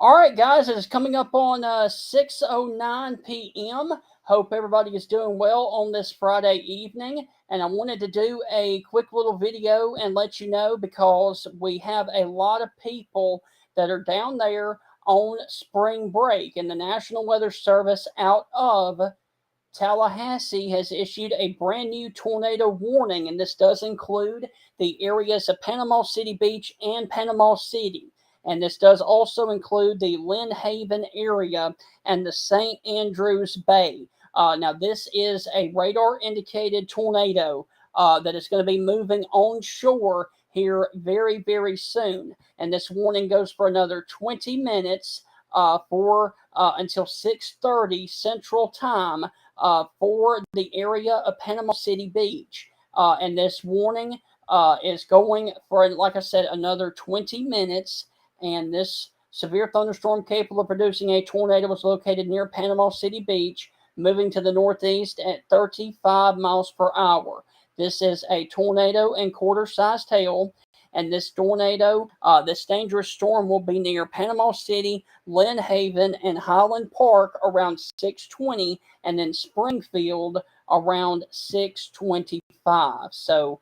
All right, guys, it is coming up on 6:09 p.m. Hope everybody is doing well on this Friday evening. And I wanted to do a quick little video and let you know because we have a lot of people that are down there on spring break, and the National Weather Service out of Tallahassee has issued a brand new tornado warning, and this does include the areas of Panama City Beach and Panama City. And this does also include the Lynn Haven area and the St. Andrews Bay. Now, this is a radar indicated tornado that is going to be moving onshore here very, very soon. And this warning goes for another 20 minutes for until 6:30 Central Time for the area of Panama City Beach. And this warning is going for, like I said, another 20 minutes. And this severe thunderstorm capable of producing a tornado was located near Panama City Beach, moving to the northeast at 35 miles per hour. This is a tornado and quarter-sized hail. And this tornado, this dangerous storm will be near Panama City, Lynn Haven, and Highland Park around 6:20, and then Springfield around 6:25. So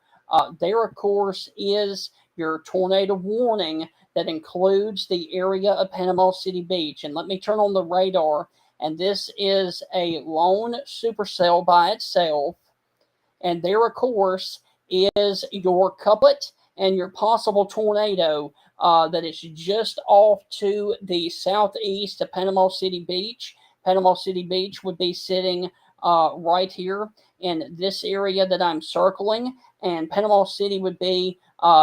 there, of course, is your tornado warning that includes the area of Panama City Beach. And let me turn on the radar. And this is a lone supercell by itself. And there, of course, is your couplet and your possible tornado that is just off to the southeast of Panama City Beach. Panama City Beach would be sitting right here in this area that I'm circling, and Panama City would be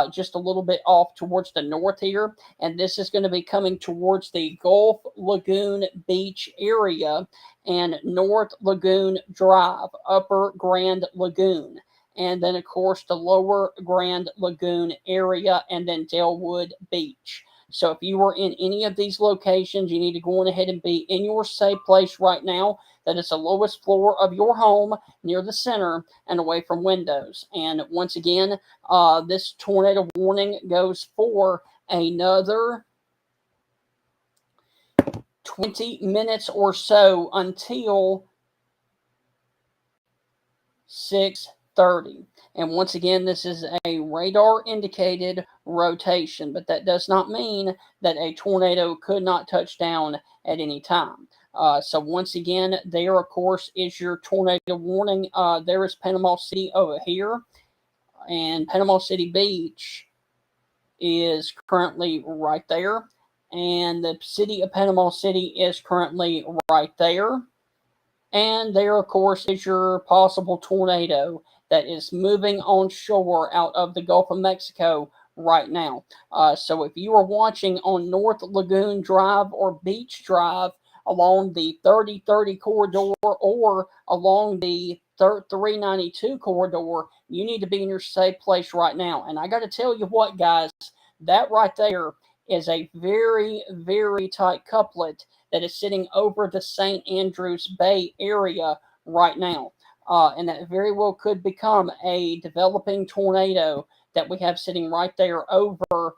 just a little bit off towards the north here, and this is going to be coming towards the Gulf Lagoon Beach area and North Lagoon Drive, Upper Grand Lagoon, and then, of course, the Lower Grand Lagoon area, and then Delwood Beach. So if you are in any of these locations, you need to go on ahead and be in your safe place right now. That is the lowest floor of your home, near the center and away from windows. And once again, this tornado warning goes for another 20 minutes or so until 6:30. And once again, this is a radar indicated rotation, but that does not mean that a tornado could not touch down at any time. So once again, there, of course, is your tornado warning. There is Panama City over here, and Panama City Beach is currently right there, and the city of Panama City is currently right there. And there, of course, is your possible tornado that is moving onshore out of the Gulf of Mexico right now. So if you are watching on North Lagoon Drive or Beach Drive along the 3030 corridor or along the 392 corridor, you need to be in your safe place right now. And I got to tell you what, guys, that right there is a very, very tight couplet that is sitting over the St. Andrews Bay area right now. And that very well could become a developing tornado that we have sitting right there over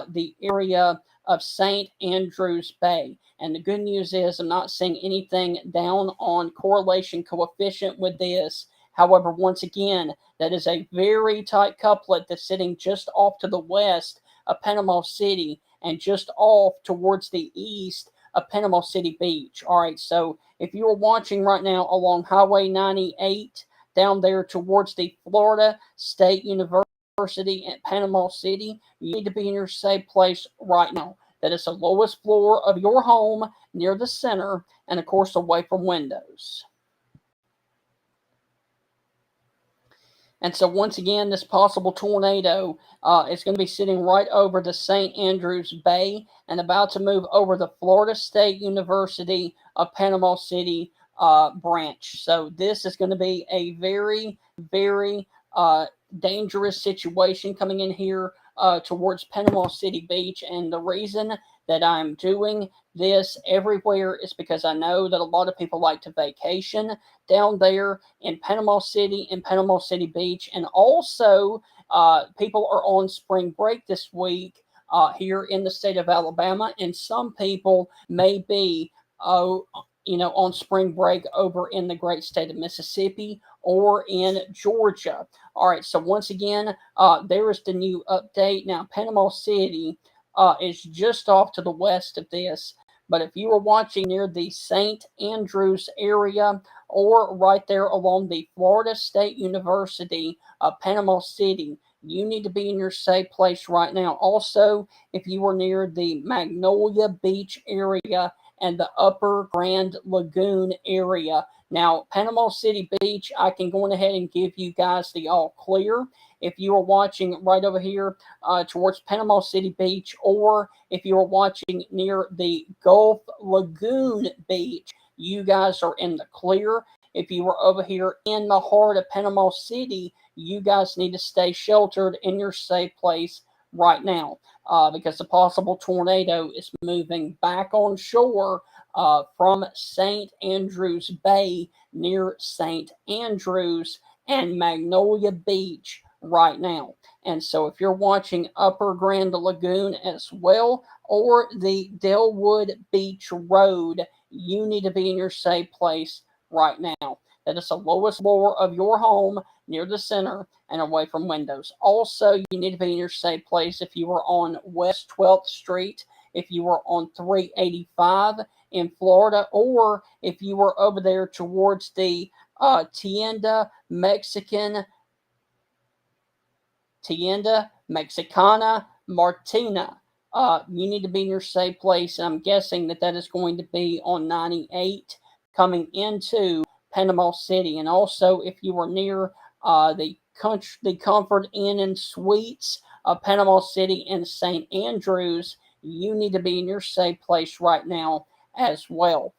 the area of St. Andrews Bay. And the good news is I'm not seeing anything down on correlation coefficient with this. However, once again, that is a very tight couplet that's sitting just off to the west of Panama City and just off towards the east of Panama City Beach. All right, so if you are watching right now along Highway 98 down there towards the Florida State University at Panama City, you need to be in your safe place right now. That is the lowest floor of your home, near the center, and of course away from windows. And so once again, this possible tornado is going to be sitting right over the St. Andrews Bay and about to move over the Florida State University of Panama City branch. So this is going to be a very, very dangerous situation coming in here towards Panama City Beach. And the reason that I'm doing this everywhere is because I know that a lot of people like to vacation down there in Panama City and Panama City Beach. And also, people are on spring break this week here in the state of Alabama, and some people may be, on spring break over in the great state of Mississippi or in Georgia. All right, so once again, there is the new update. Now, Panama City is just off to the west of this, but if you were watching near the St. Andrews area or right there along the Florida State University, Panama City, you need to be in your safe place right now. Also, if you are near the Magnolia Beach area and the Upper Grand Lagoon area. Now, Panama City Beach, I can go ahead and give you guys the all clear. If you are watching right over here towards Panama City Beach, or if you are watching near the Gulf Lagoon Beach, you guys are in the clear. If you are over here in the heart of Panama City, you guys need to stay sheltered in your safe place right now because the possible tornado is moving back on shore from St. Andrews Bay near St. Andrews and Magnolia Beach right now. And so if you're watching Upper Grand Lagoon as well, or the Delwood Beach Road, you need to be in your safe place right now. That is the lowest floor of your home near the center and away from windows. Also, you need to be in your safe place if you are on West 12th Street, if you are on 385 in Florida, or if you were over there towards the Tienda Mexicana Martina. You need to be in your safe place. I'm guessing that is going to be on 98 coming into Panama City. And also, if you are near the Comfort Inn and Suites of Panama City and St. Andrews, you need to be in your safe place right now as well.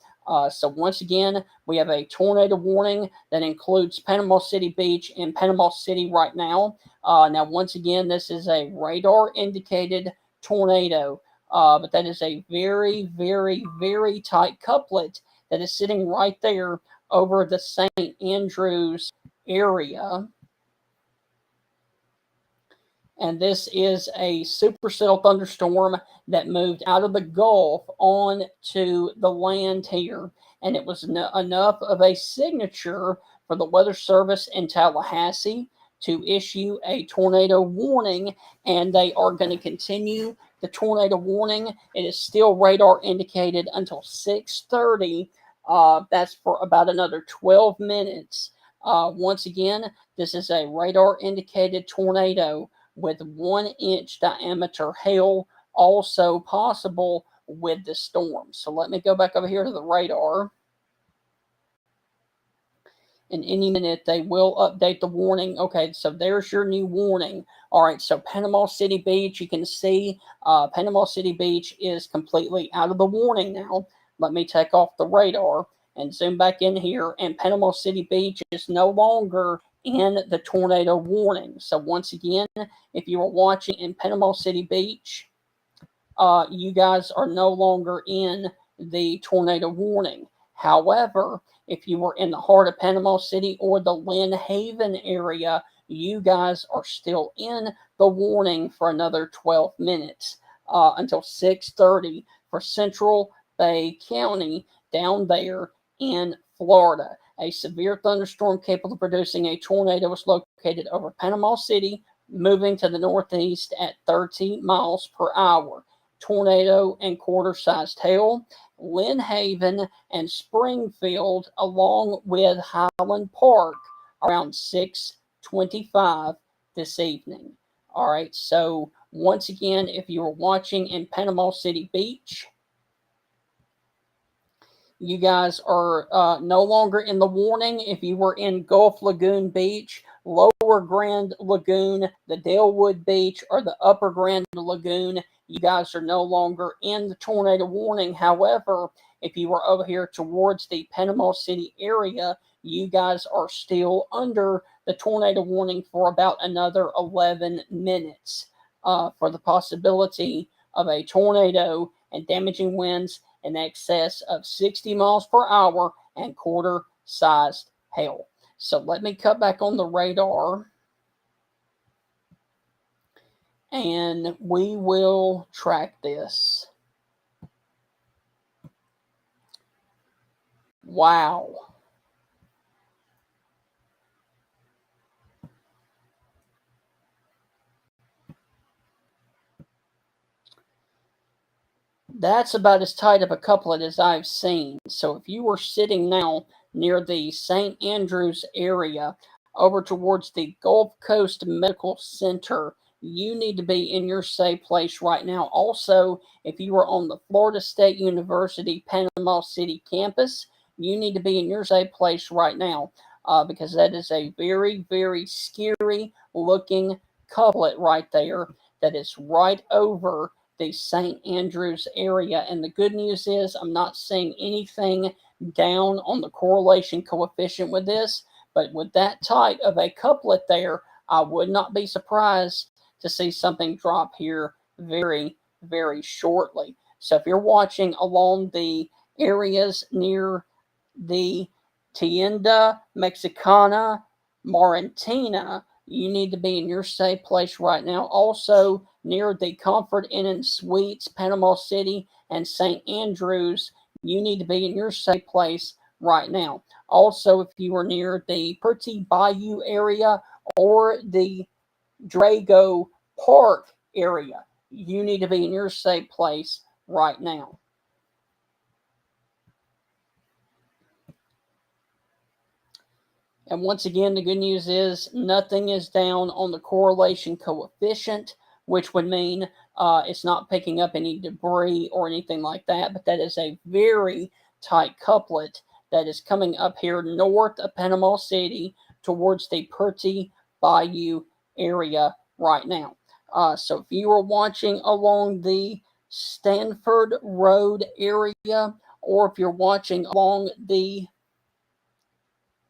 So once again, we have a tornado warning that includes Panama City Beach and Panama City right now. Now, once again, this is a radar-indicated tornado, but that is a very, very, very tight couplet that is sitting right there over the St. Andrews area. And this is a supercell thunderstorm that moved out of the Gulf onto the land here. And it was enough of a signature for the Weather Service in Tallahassee to issue a tornado warning. And they are going to continue the tornado warning. It is still radar indicated until 6:30. That's for about another 12 minutes. Once again, this is a radar indicated tornado with 1-inch diameter hail also possible with the storm. So let me go back over here to the radar. In any minute, they will update the warning. Okay, so there's your new warning. All right, so Panama City Beach, you can see Panama City Beach is completely out of the warning now. Let me take off the radar and zoom back in here, and Panama City Beach is no longer in the tornado warning. So once again, if you are watching in Panama City Beach, you guys are no longer in the tornado warning. However, if you were in the heart of Panama City or the Lynn Haven area, you guys are still in the warning for another 12 minutes until 6:30 for Central Bay County down there in Florida. A severe thunderstorm capable of producing a tornado was located over Panama City, moving to the northeast at 30 miles per hour. Tornado and quarter-sized hail, Lynn Haven and Springfield, along with Highland Park, around 6:25 this evening. All right, so once again, if you are watching in Panama City Beach, you guys are no longer in the warning. If you were in Gulf Lagoon Beach, Lower Grand Lagoon, the Delwood Beach, or the Upper Grand Lagoon, you guys are no longer in the tornado warning. However, if you were over here towards the Panama City area, you guys are still under the tornado warning for about another 11 minutes for the possibility of a tornado and damaging winds in excess of 60 miles per hour and quarter-sized hail. So let me cut back on the radar. and we will track this. Wow. That's about as tight of a couplet as I've seen. So if you were sitting now near the St. Andrews area over towards the Gulf Coast Medical Center, you need to be in your safe place right now. Also, if you are on the Florida State University Panama City campus, you need to be in your safe place right now because that is a very, very scary looking couplet right there that is right over the St. Andrews area. And the good news is I'm not seeing anything down on the correlation coefficient with this, but with that tight of a couplet there, I would not be surprised to see something drop here very, very shortly. So if you're watching along the areas near the Tienda Mexicana, Marantina, you need to be in your safe place right now. Also, near the Comfort Inn and Suites, Panama City, and St. Andrews, you need to be in your safe place right now. Also, if you are near the Pretty Bayou area or the Drago Park area, you need to be in your safe place right now. And once again, the good news is nothing is down on the correlation coefficient, which would mean it's not picking up any debris or anything like that. But that is a very tight couplet that is coming up here north of Panama City towards the Pretty Bayou area right now. So if you are watching along the Stanford Road area, or if you're watching along the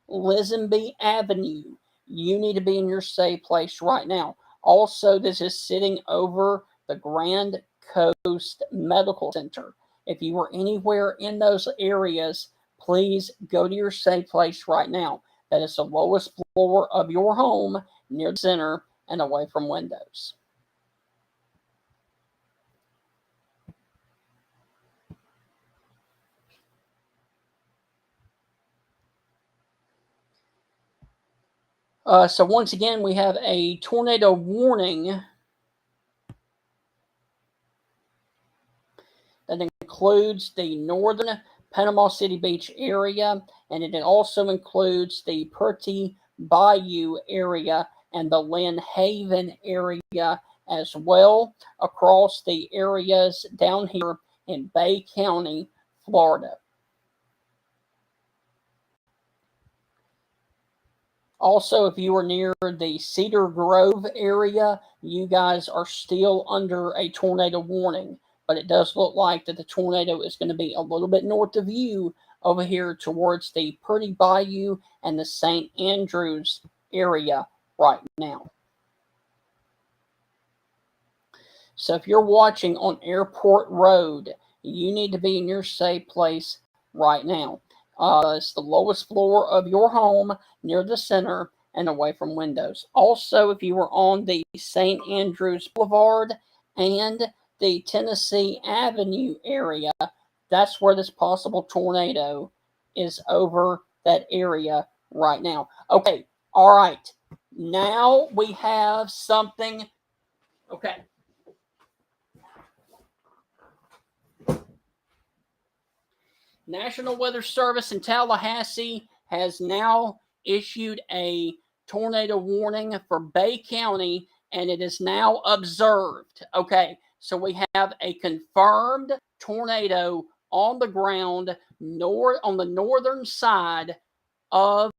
Lisenby Avenue, you need to be in your safe place right now. Also, this is sitting over the Grand Coast Medical Center. If you are anywhere in those areas, please go to your safe place right now. That is the lowest floor of your home near the center and away from windows. So once again, we have a tornado warning that includes the northern Panama City Beach area, and it also includes the Pretty Bayou area and the Lynn Haven area as well, across the areas down here in Bay County, Florida. Also, if you are near the Cedar Grove area, you guys are still under a tornado warning. But it does look like that the tornado is going to be a little bit north of you over here towards the Pretty Bayou and the St. Andrews area right now. So if you're watching on Airport Road, you need to be in your safe place right now. It's the lowest floor of your home near the center and away from windows. Also, if you were on the St. Andrews Boulevard and the Tennessee Avenue area, that's where this possible tornado is over that area right now. Okay, all right. Now we have something. Okay. National Weather Service in Tallahassee has now issued a tornado warning for Bay County, and it is now observed. Okay, so we have a confirmed tornado on the ground on the northern side of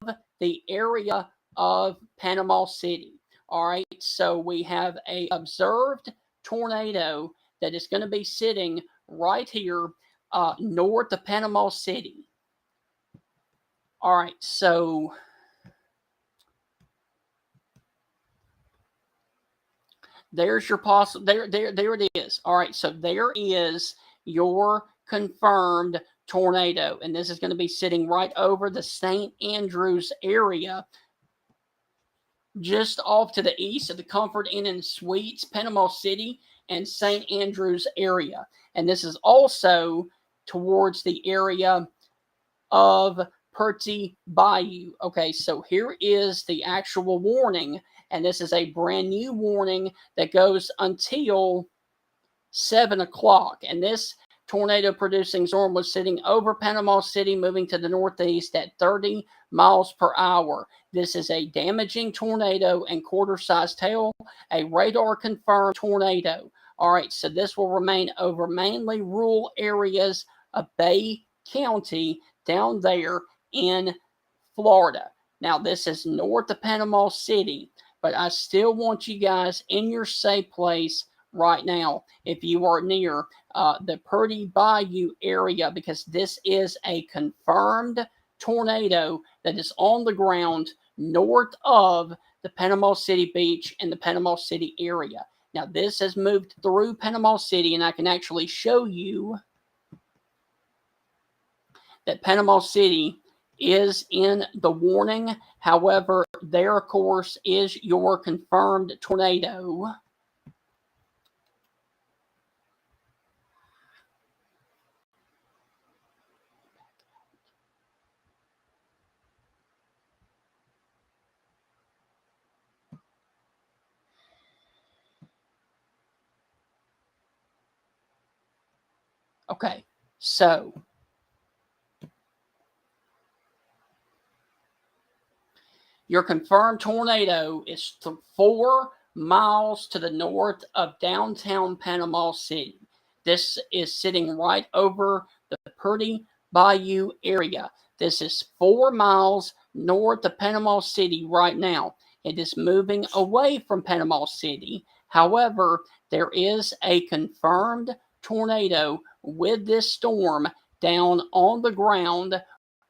the area of Panama City. All right, so we have a observed tornado that is going to be sitting right here north of Panama City. All right, so there's your possible. There it is. All right, so there is your confirmed tornado, and this is going to be sitting right over the St. Andrews area. just off to the east of the Comfort Inn and Suites, Panama City, and St. Andrews area. And this is also towards the area of Purty Bayou. Okay, so here is the actual warning, and this is a brand new warning that goes until 7 o'clock. And this tornado producing storm was sitting over Panama City, moving to the northeast at 30 miles per hour. This is a damaging tornado and quarter-sized tail, a radar-confirmed tornado. All right, so this will remain over mainly rural areas of Bay County down there in Florida. Now, this is north of Panama City, but I still want you guys in your safe place right now if you are near the Purdy Bayou area, because this is a confirmed tornado that is on the ground north of the Panama City beach and the Panama City area. Now, this has moved through Panama City, and I can actually show you that Panama City is in the warning. However, there, of course, is your confirmed tornado. Okay, so your confirmed tornado is 4 miles to the north of downtown Panama City. This is sitting right over the Purdy Bayou area. This is 4 miles north of Panama City right now. It is moving away from Panama City. However, there is a confirmed tornado with this storm down on the ground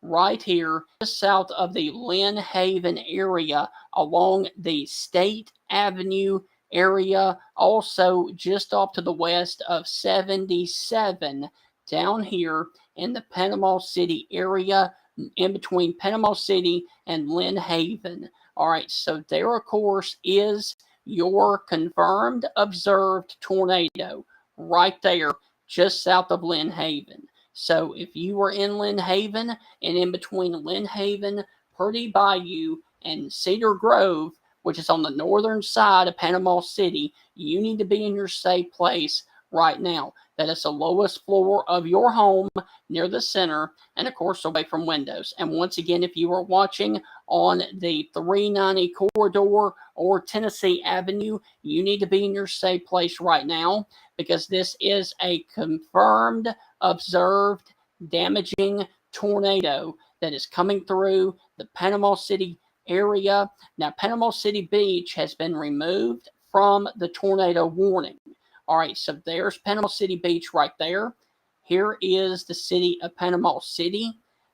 right here just south of the Lynn Haven area along the State Avenue area, also just off to the west of 77 down here in the Panama City area in between Panama City and Lynn Haven. All right, so there, of course, is your confirmed observed tornado right there just south of Lynn Haven. So if you were in Lynn Haven and in between Lynn Haven, Purdy Bayou, and Cedar Grove, which is on the northern side of Panama City, you need to be in your safe place right now. That is the lowest floor of your home near the center and, of course, away from windows. And once again, if you are watching on the 390 corridor or Tennessee Avenue, you need to be in your safe place right now because this is a confirmed, observed, damaging tornado that is coming through the Panama City area. Now, Panama City Beach has been removed from the tornado warning. All right, so there's Panama City Beach right there. Here is the city of Panama City,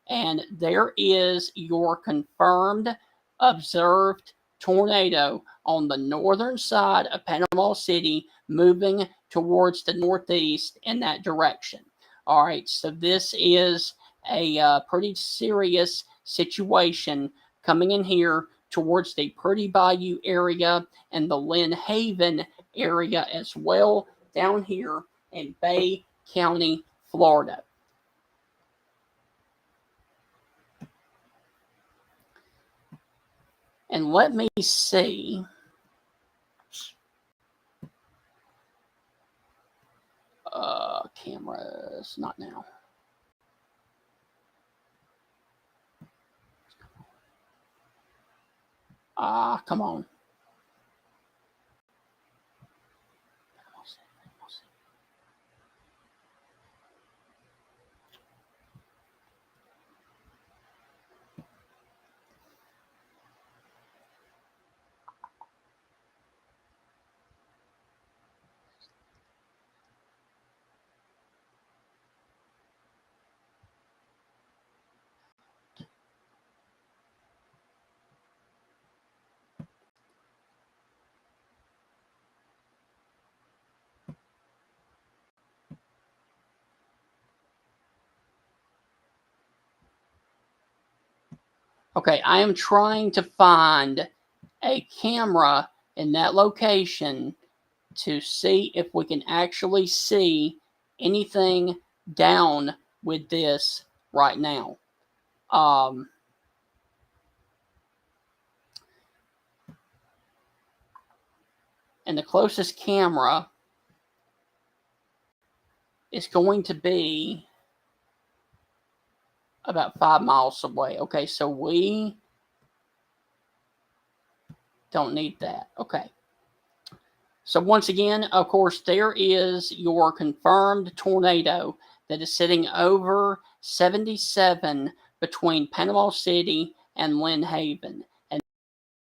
and there is your confirmed, observed tornado on the northern side of Panama City, moving towards the northeast in that direction. All right, so this is a pretty serious situation coming in here towards the Purdy Bayou area and the Lynn Haven area as well down here in Bay County, Florida. And let me see. Cameras, not now. Come on. Okay, I am trying to find a camera in that location to see if we can actually see anything down with this right now. And the closest camera is going to be about 5 miles away. Okay, so we don't need that. Okay. So once again, of course, there is your confirmed tornado that is sitting over 77 between Panama City and Lynn Haven. And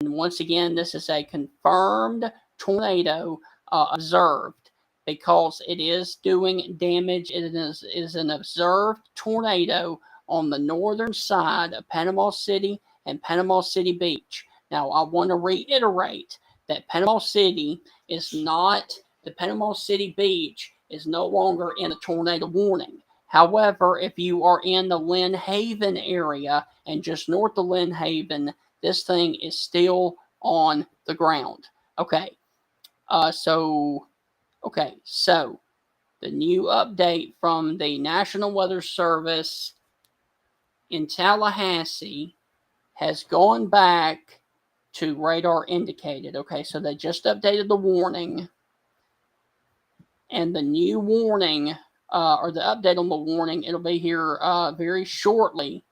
once again, this is a confirmed tornado observed because it is doing damage. It is an observed tornado on the northern side of Panama City and Panama City Beach. Now, I want to reiterate that Panama City the Panama City Beach is no longer in a tornado warning. However, if you are in the Lynn Haven area and just north of Lynn Haven, this thing is still on the ground. Okay. So the new update from the National Weather Service in Tallahassee has gone back to radar indicated. Okay, so they just updated the warning, and the new warning, or the update on the warning, it'll be here very shortly,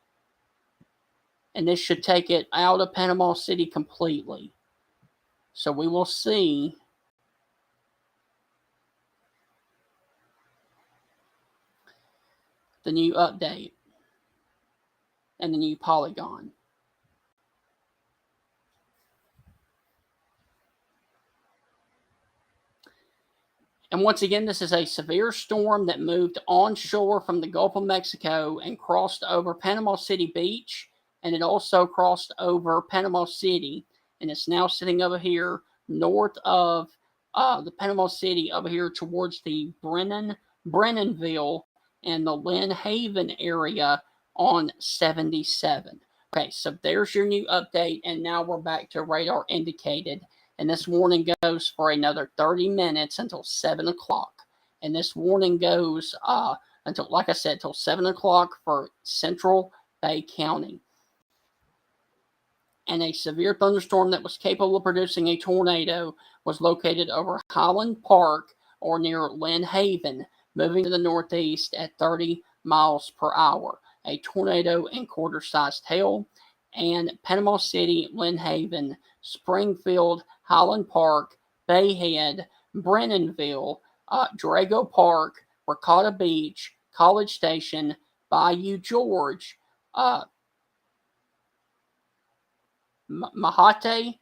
and this should take it out of Panama City completely. So we will see the new update and the new polygon. And once again, this is a severe storm that moved onshore from the Gulf of Mexico and crossed over Panama City Beach, and it also crossed over Panama City, and it's now sitting over here north of the Panama City, over here towards the Brennanville and the Lynn Haven area on 77. Okay, so there's your new update, and now we're back to radar indicated. And this warning goes for another 30 minutes until 7 o'clock. And this warning goes until, like I said, until 7 o'clock for Central Bay County. And a severe thunderstorm that was capable of producing a tornado was located over Highland Park or near Lynn Haven, moving to the northeast at 30 miles per hour. A tornado and quarter-sized hail. And Panama City, Lynn Haven, Springfield, Highland Park, Bayhead, Brennanville, Drago Park, Ricotta Beach, College Station, Bayou George, Mahate,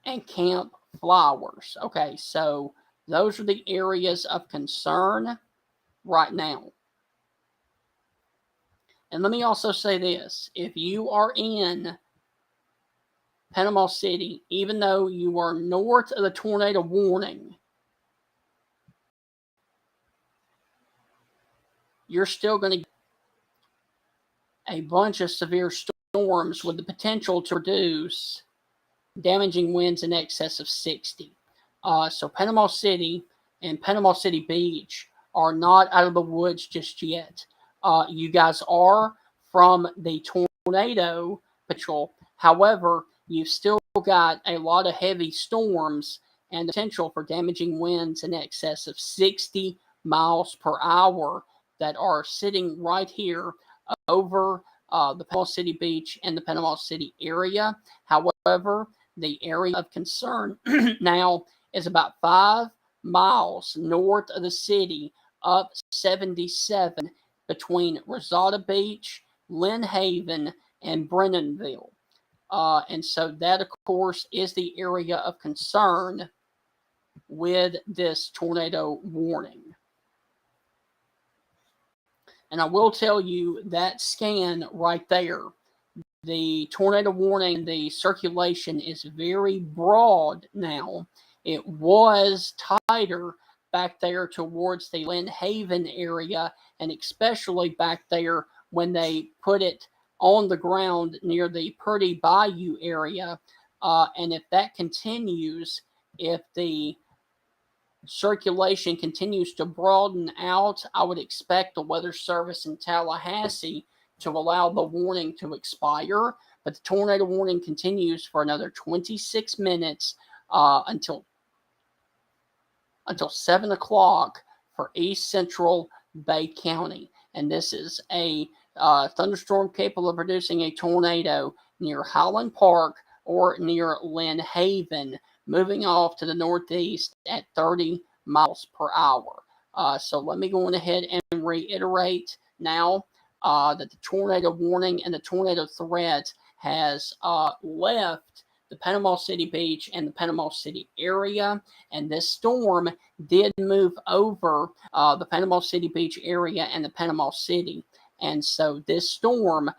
and Camp Flowers. Okay, so those are the areas of concern right now. And let me also say this. If you are in Panama City, even though you are north of the tornado warning, you're still going to get a bunch of severe storms with the potential to produce damaging winds in excess of 60. So Panama City and Panama City Beach are not out of the woods just yet. You guys are from the tornado patrol. However, you've still got a lot of heavy storms and the potential for damaging winds in excess of 60 miles per hour that are sitting right here over the Panama City Beach and the Panama City area. However, the area of concern now is about 5 miles north of the city, up 77 between Rosada Beach, Lynn Haven, and Brennanville. And so that, of course, is the area of concern with this tornado warning. And I will tell you that scan right there, the tornado warning, the circulation is very broad now. It was tighter back there towards the Lynn Haven area, and especially back there when they put it on the ground near the Purdy Bayou area. And if that continues, if the circulation continues to broaden out, I would expect the Weather Service in Tallahassee to allow the warning to expire. But the tornado warning continues for another 26 minutes until 7 o'clock for East Central Bay County. And this is a thunderstorm capable of producing a tornado near Highland Park or near Lynn Haven, moving off to the northeast at 30 miles per hour. So let me go on ahead and reiterate now that the tornado warning and the tornado threat has left the Panama City Beach and the Panama City area, and this storm did move over the Panama City Beach area and the Panama City. And so this storm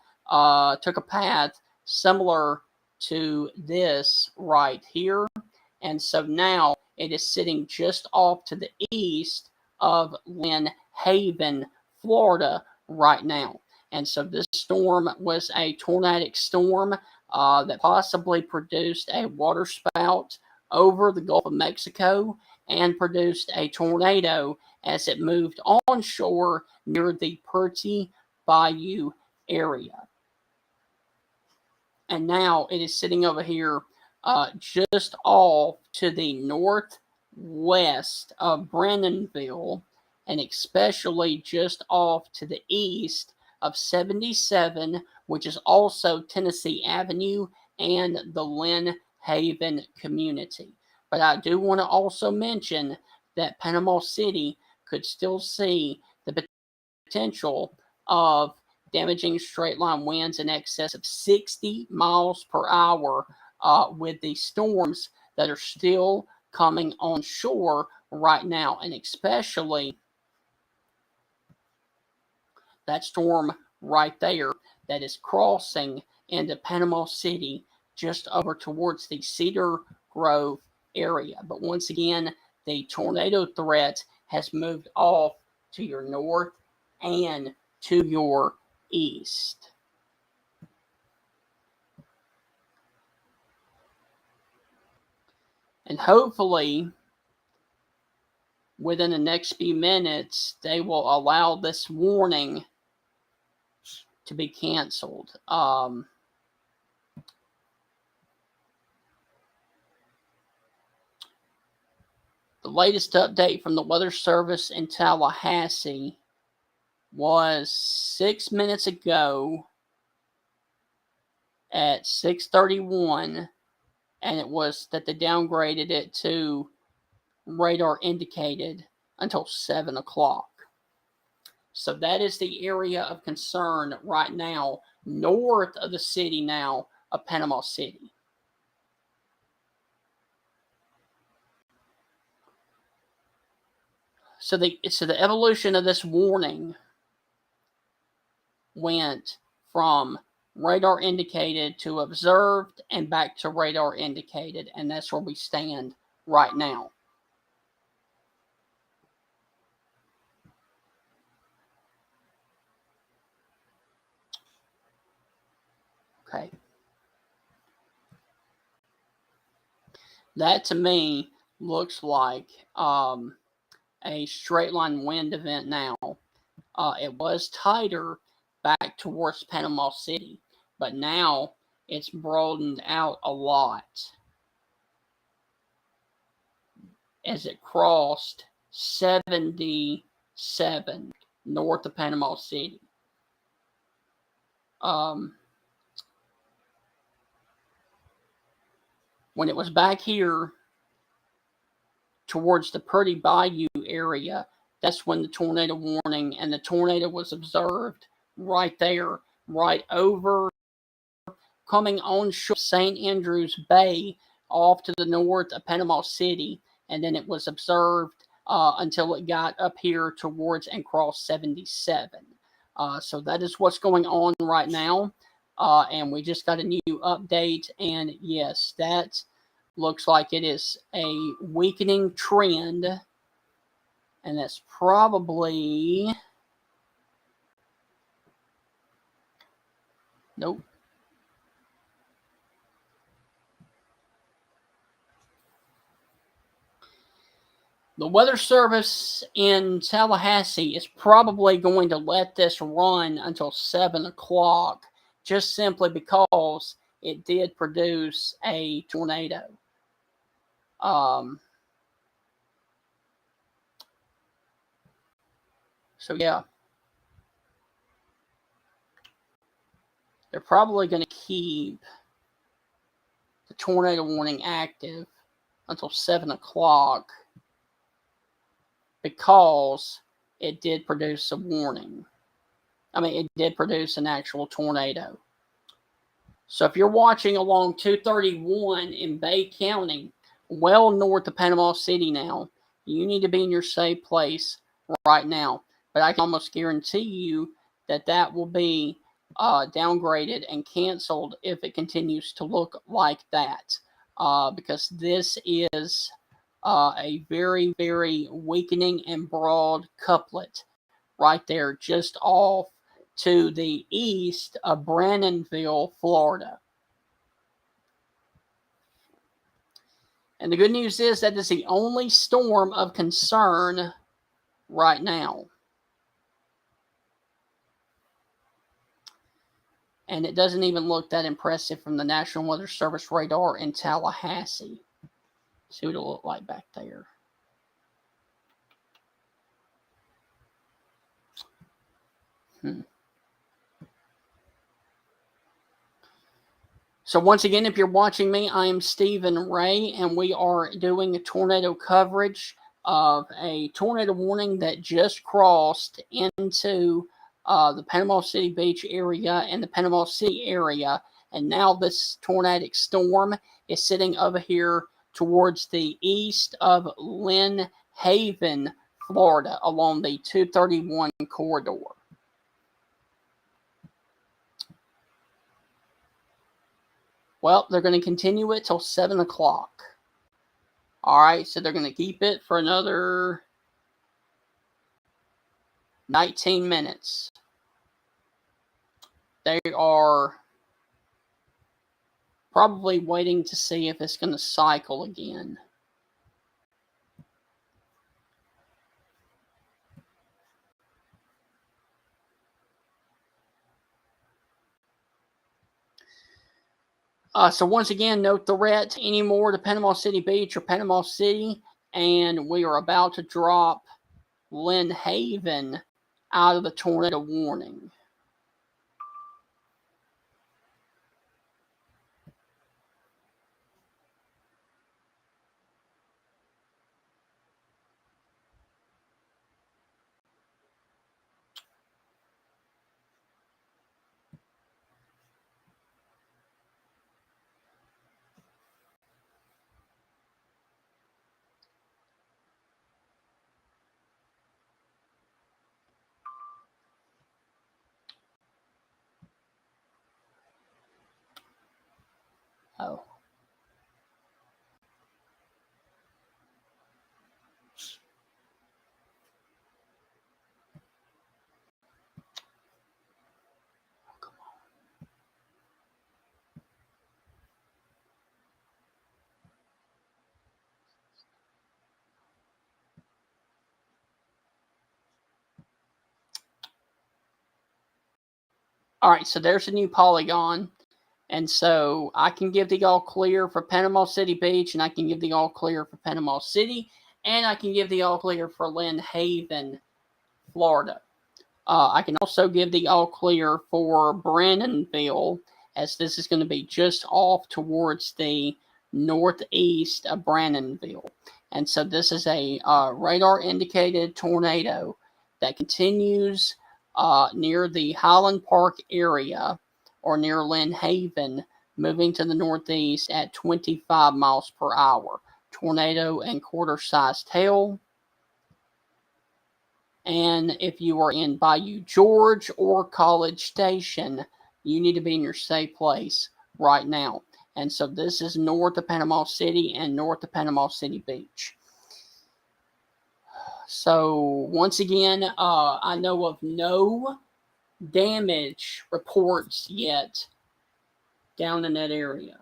took a path similar to this right here. And so now it is sitting just off to the east of Lynn Haven, Florida right now. And so this storm was a tornadic storm that possibly produced a water spout over the Gulf of Mexico and produced a tornado as it moved onshore near the Purty Bayou area. And now it is sitting over here just off to the northwest of Brandonville, and especially just off to the east of 77, which is also Tennessee Avenue and the Lynn Haven community. But I do want to also mention that Panama City could still see the potential of damaging straight line winds in excess of 60 miles per hour with the storms that are still coming on shore right now, and especially that storm right there that is crossing into Panama City just over towards the Cedar Grove area. But once again, the tornado threat has moved off to your north and to your east. And hopefully, within the next few minutes, they will allow this warning to be canceled. The latest update from the Weather Service in Tallahassee was 6 minutes ago at 6:31, and it was that they downgraded it to radar indicated until 7 o'clock. So that is the area of concern right now, north of the city now of Panama City. So the evolution of this warning went from radar indicated to observed and back to radar indicated, and that's where we stand right now. Okay. That to me looks like a straight line wind event now. It was tighter back towards Panama City, but now it's broadened out a lot as it crossed 77 north of Panama City. When it was back here towards the Purdy Bayou area, that's when the tornado warning and the tornado was observed right there, right over, coming on shore St. Andrews Bay off to the north of Panama City, and then it was observed until it got up here towards and crossed 77. So that is what's going on right now, and we just got a new update, and yes, that looks like it is a weakening trend, and that's probably, nope. The Weather Service in Tallahassee is probably going to let this run until 7 o'clock, just simply because it did produce a tornado. So yeah, they're probably going to keep the tornado warning active until 7 o'clock because it did produce a warning. I mean, it did produce an actual tornado. So if you're watching along 231 in Bay County, well north of Panama City now, you need to be in your safe place right now. But I can almost guarantee you that that will be downgraded and canceled if it continues to look like that. Because this is a very, very weakening and broad couplet right there, just off to the east of Brandonville, Florida. And the good news is that it's the only storm of concern right now. And it doesn't even look that impressive from the National Weather Service radar in Tallahassee. See what it'll look like back there. So once again, if you're watching me, I am Stephen Ray, and we are doing a tornado coverage of a tornado warning that just crossed into the Panama City Beach area and the Panama City area. And now this tornadic storm is sitting over here towards the east of Lynn Haven, Florida, along the 231 corridor. Well, they're going to continue it till 7 o'clock. All right, so they're going to keep it for another 19 minutes. They are probably waiting to see if it's going to cycle again. So once again, no threat anymore to Panama City Beach or Panama City, and we are about to drop Lynn Haven out of the tornado warning. Oh. All right, so there's a new polygon. And so I can give the all clear for Panama City Beach, and I can give the all clear for Panama City, and I can give the all clear for Lynn Haven, Florida. I can also give the all clear for Brandonville, as this is going to be just off towards the northeast of Brandonville. And so this is a radar indicated tornado that continues near the Highland Park area or near Lynn Haven, moving to the northeast at 25 miles per hour. Tornado and quarter-sized hail. And if you are in Bayou George or College Station, you need to be in your safe place right now. And so this is north of Panama City and north of Panama City Beach. So once again, I know of no damage reports yet down in that area.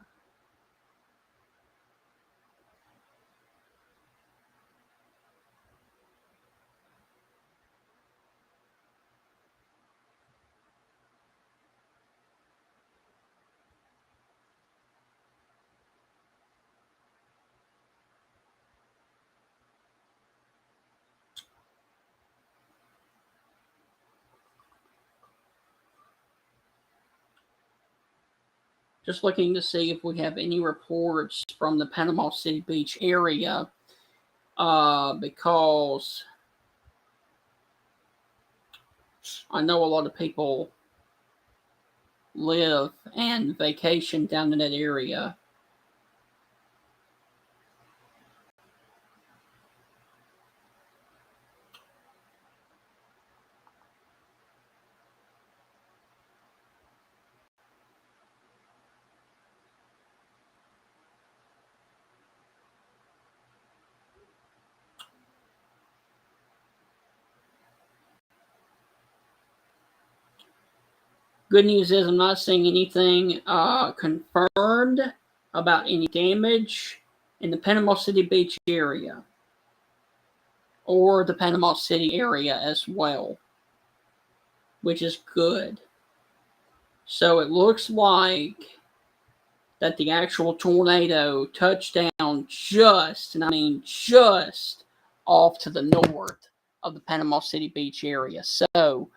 Just looking to see if we have any reports from the Panama City Beach area, because I know a lot of people live and vacation down in that area. Good news is I'm not seeing anything confirmed about any damage in the Panama City Beach area or the Panama City area as well, which is good. So it looks like that the actual tornado touched down just, and I mean just, off to the north of the Panama City Beach area. So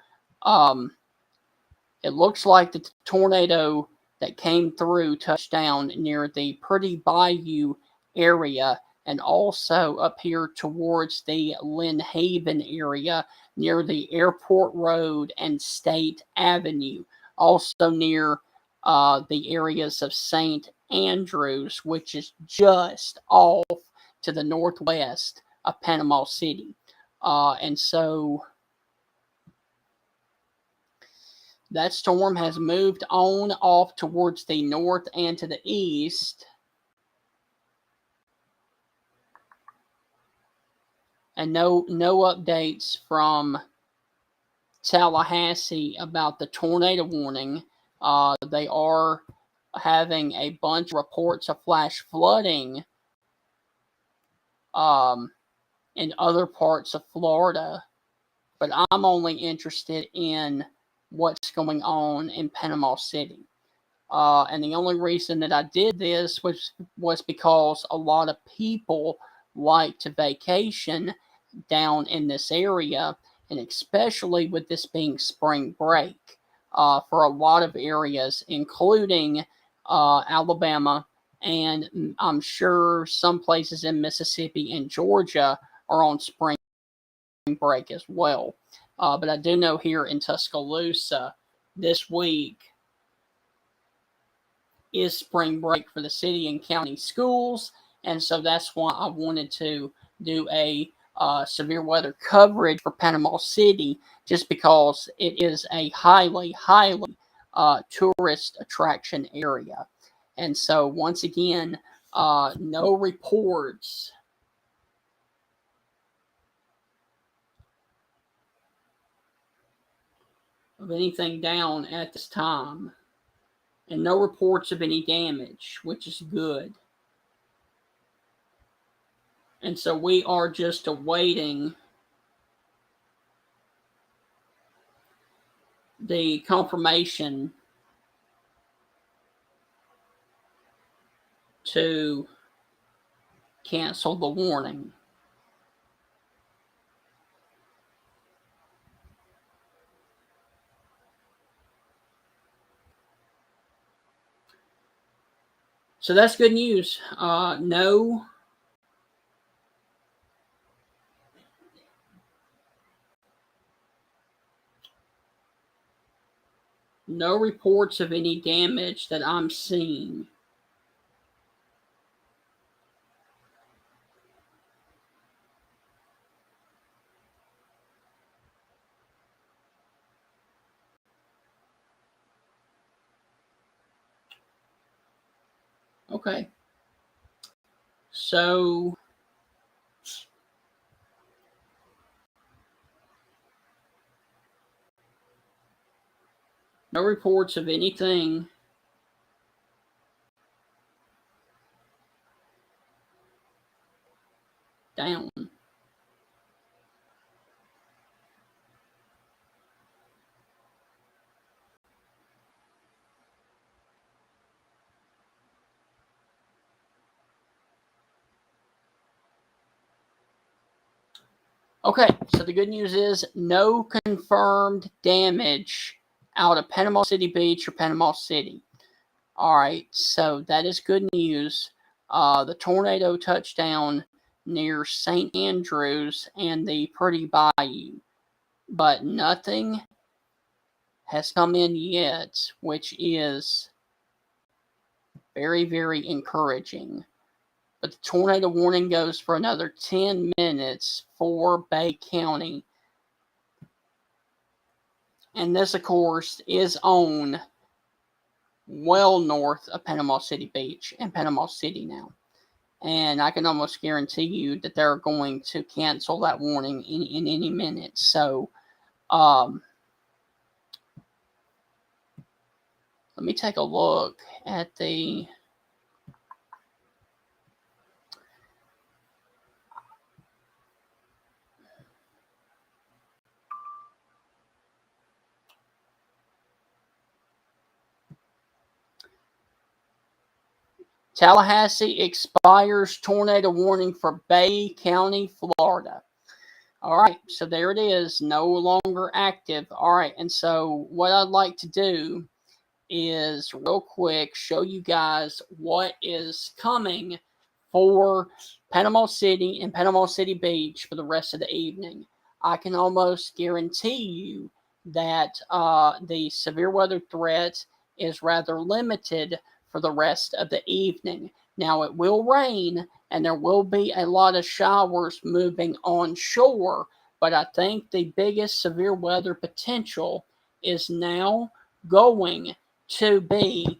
it looks like the tornado that came through touched down near the Pretty Bayou area and also up here towards the Lynn Haven area near the Airport Road and State Avenue. Also near the areas of St. Andrews, which is just off to the northwest of Panama City. And so that storm has moved on off towards the north and to the east. And no updates from Tallahassee about the tornado warning. They are having a bunch of reports of flash flooding in other parts of Florida. But I'm only interested in what's going on in Panama City. And the only reason that I did this was because a lot of people like to vacation down in this area, and especially with this being spring break for a lot of areas, including Alabama, and I'm sure some places in Mississippi and Georgia are on spring break as well. But I do know here in Tuscaloosa this week is spring break for the city and county schools, and so that's why I wanted to do a severe weather coverage for Panama City, just because it is a highly tourist attraction area. And so once again, no reports of anything down at this time, and no reports of any damage, which is good. And so we are just awaiting the confirmation to cancel the warning. So that's good news. No reports of any damage that I'm seeing. Okay. So no reports of anything down. Okay, so the good news is no confirmed damage out of Panama City Beach or Panama City. All right, so that is good news. The tornado touchdown near St. Andrews and the Pretty Bayou, but nothing has come in yet, which is very, very encouraging. But the tornado warning goes for another 10 minutes for Bay County. And this, of course, is on well north of Panama City Beach and Panama City now. And I can almost guarantee you that they're going to cancel that warning in any minute. So, let me take a look at the Tallahassee expires tornado warning for Bay County, Florida. All right, so there it is, no longer active. All right, and so what I'd like to do is real quick show you guys what is coming for Panama City and Panama City Beach for the rest of the evening. I can almost guarantee you that the severe weather threat is rather limited for the rest of the evening. Now, it will rain and there will be a lot of showers moving on shore, but I think the biggest severe weather potential is now going to be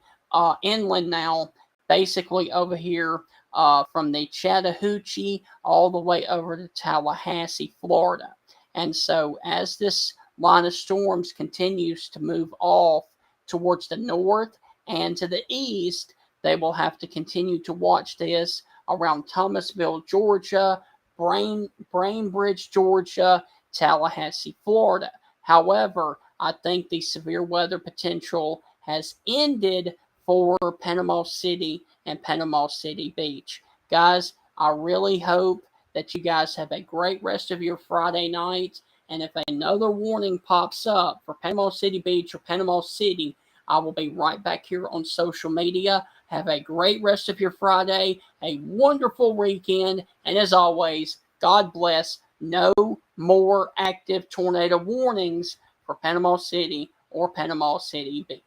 inland now, basically over here from the Chattahoochee all the way over to Tallahassee, Florida. And so as this line of storms continues to move off towards the north and to the east, they will have to continue to watch this around Thomasville, Georgia, Brainbridge, Georgia, Tallahassee, Florida. However, I think the severe weather potential has ended for Panama City and Panama City Beach. Guys, I really hope that you guys have a great rest of your Friday night. And if another warning pops up for Panama City Beach or Panama City, I will be right back here on social media. Have a great rest of your Friday, a wonderful weekend, and as always, God bless. No more active tornado warnings for Panama City or Panama City Beach.